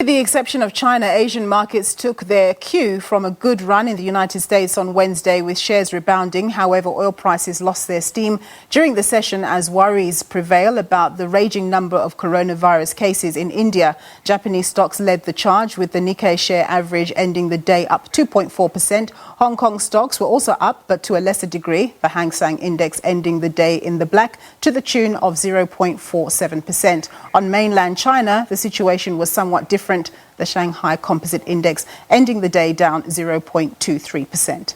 With the exception of China, Asian markets took their cue from a good run in the United States on Wednesday, with shares rebounding. However, oil prices lost their steam during the session as worries prevail about the raging number of coronavirus cases in India. Japanese stocks led the charge, with the Nikkei share average ending the day up 2.4%. Hong Kong stocks were also up, but to a lesser degree. The Hang Seng Index ending the day in the black to the tune of 0.47%. On mainland China, the situation was somewhat different. The Shanghai Composite Index ending the day down 0.23%.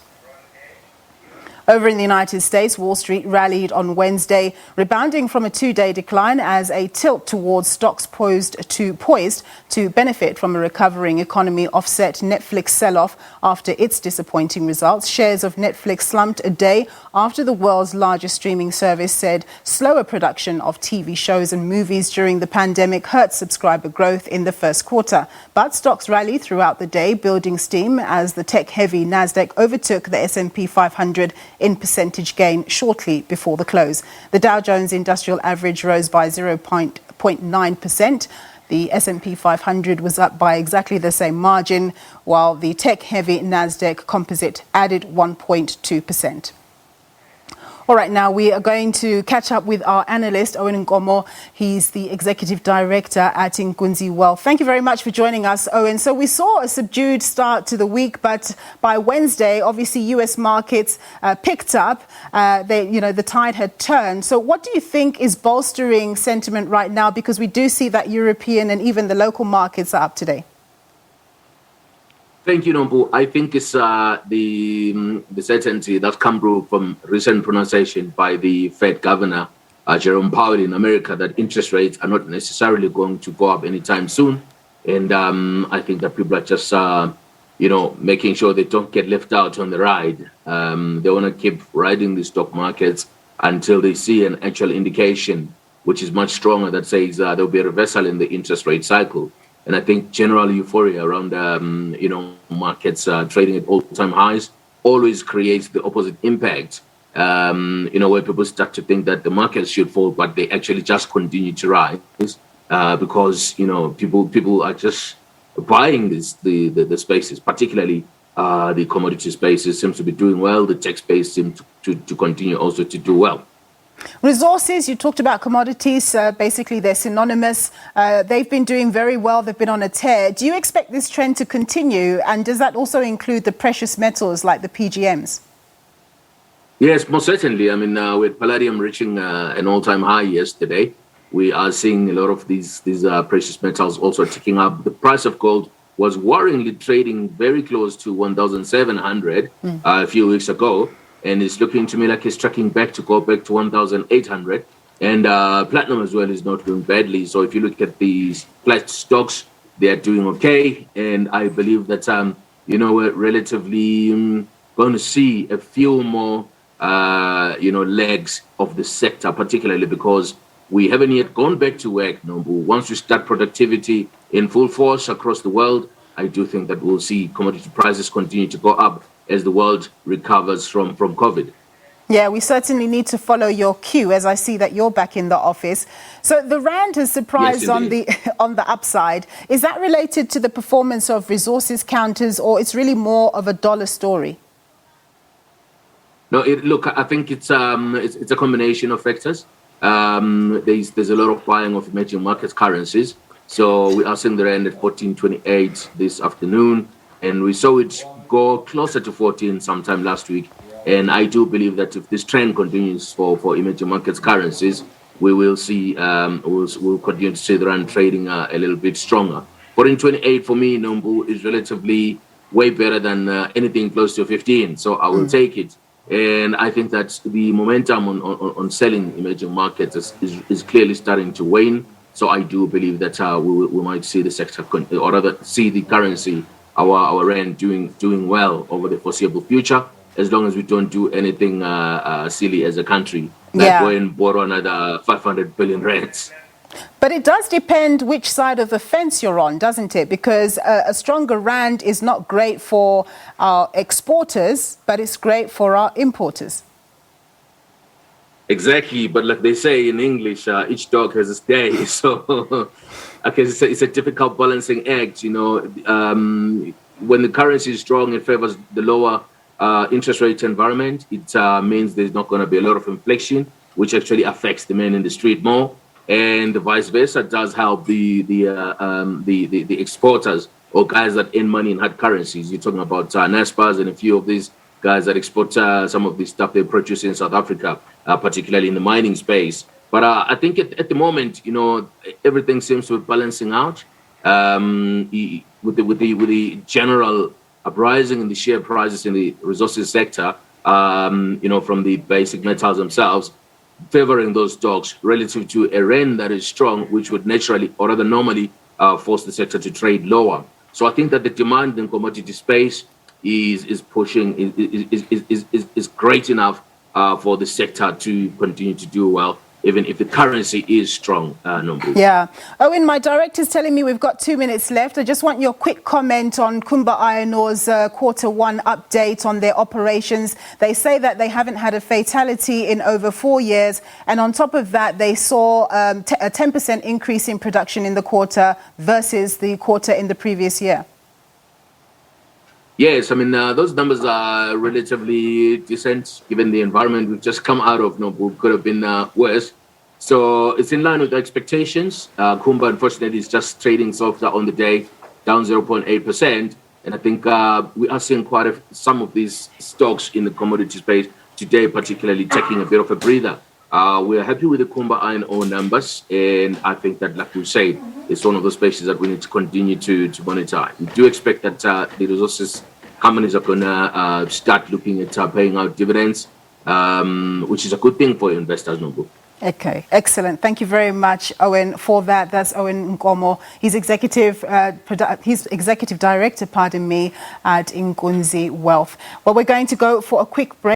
Over in the United States, Wall Street rallied on Wednesday, rebounding from a two-day decline as a tilt towards stocks poised to benefit from a recovering economy offset Netflix sell-off after its disappointing results. Shares of Netflix slumped a day after the world's largest streaming service said slower production of TV shows and movies during the pandemic hurt subscriber growth in the first quarter. But stocks rallied throughout the day, building steam as the tech-heavy Nasdaq overtook the S&P 500 in percentage gain shortly before the close. The Dow Jones Industrial Average rose by 0.9%. The S&P 500 was up by exactly the same margin, while the tech-heavy Nasdaq Composite added 1.2%. All right, now we are going to catch up with our analyst, Owen Nkomo. He's the Executive Director at Nkunzi Wealth. Thank you very much for joining us, Owen. So we saw a subdued start to the week, but by Wednesday, obviously, U.S. markets picked up. The tide had turned. So what do you think is bolstering sentiment right now? Because we do see that European and even the local markets are up today. Thank you, Nombu. I think it's the certainty that's come through from recent pronunciation by the Fed Governor, Jerome Powell in America, that interest rates are not necessarily going to go up anytime soon. And I think that people are just, making sure they don't get left out on the ride. They want to keep riding the stock markets until they see an actual indication, which is much stronger, that says there'll be a reversal in the interest rate cycle. And I think general euphoria around, markets trading at all-time highs always creates the opposite impact, where people start to think that the markets should fall, but they actually just continue to rise because, people are just buying the spaces, particularly the commodity spaces seems to be doing well. The tech space seems to continue also to do well. Resources, you talked about commodities, basically they're synonymous. They've been doing very well. They've been on a tear. Do you expect this trend to continue? And does that also include the precious metals like the PGMs? Yes, most certainly. I mean, with palladium reaching an all-time high yesterday, we are seeing a lot of these precious metals also ticking up. The price of gold was worryingly trading very close to 1,700 a few weeks ago. And it's looking to me like it's tracking back to go back to 1,800. And platinum as well is not doing badly. So if you look at these flat stocks, they are doing okay. And I believe that, we're relatively going to see a few more, legs of the sector, particularly because we haven't yet gone back to work. Once we start productivity in full force across the world, I do think that we'll see commodity prices continue to go up as the world recovers from COVID. Yeah, we certainly need to follow your cue, as I see that you're back in the office. So the rand has surprised on the upside. Is that related to the performance of resources counters, or it's really more of a dollar story? No, I think it's a combination of factors. There's a lot of buying of emerging market currencies. So we are seeing the rand at 14.28 this afternoon, and we saw it go closer to 14 sometime last week. And I do believe that if this trend continues for emerging markets currencies, we will see we'll continue to see the rand trading a little bit stronger. 14.28 for me, Nombu, is relatively way better than anything close to 15. So I will take it. And I think that the momentum on selling emerging markets is clearly starting to wane. So I do believe that we might see the sector, or rather see the currency, our rand doing well over the foreseeable future, as long as we don't do anything silly as a country, like go and borrow another 500 billion rands. But it does depend which side of the fence you're on, doesn't it? Because a stronger rand is not great for our exporters, but it's great for our importers. Exactly, but like they say in English, each dog has its day. So, okay, it's a difficult balancing act. When the currency is strong, it favors the lower interest rate environment. It means there's not going to be a lot of inflation, which actually affects the man in the street more, and the vice versa does help the exporters or guys that earn money in hard currencies. You're talking about NASPAs and a few of these guys that export some of the stuff they produce in South Africa, particularly in the mining space. But I think at the moment, everything seems to be balancing out with the general uprising in the share prices in the resources sector, from the basic metals themselves, favoring those stocks relative to a rand that is strong, which would naturally, or rather normally, force the sector to trade lower. So I think that the demand in commodity space is pushing is great enough for the sector to continue to do well, even if the currency is strong. Yeah. Owen, my director's telling me we've got 2 minutes left. I just want your quick comment on Kumba Iron Ore's Q1 update on their operations. They say that they haven't had a fatality in over 4 years. And on top of that, they saw a 10% increase in production in the quarter versus the quarter in the previous year. Yes, I mean, those numbers are relatively decent given the environment we've just come out of. Could have been worse. So it's in line with expectations. Kumba, unfortunately, is just trading softer on the day, down 0.8%. And I think we are seeing some of these stocks in the commodity space today, particularly taking a bit of a breather. We are happy with the Kumba Iron Ore numbers. And I think that, like we say, it's one of those spaces that we need to continue to monitor. We do expect that the resources companies are going to start looking at paying out dividends, which is a good thing for investors, Nobu. Okay, excellent. Thank you very much, Owen, for that. That's Owen Nkomo. He's executive director, at Inkunzi Wealth. Well, we're going to go for a quick break.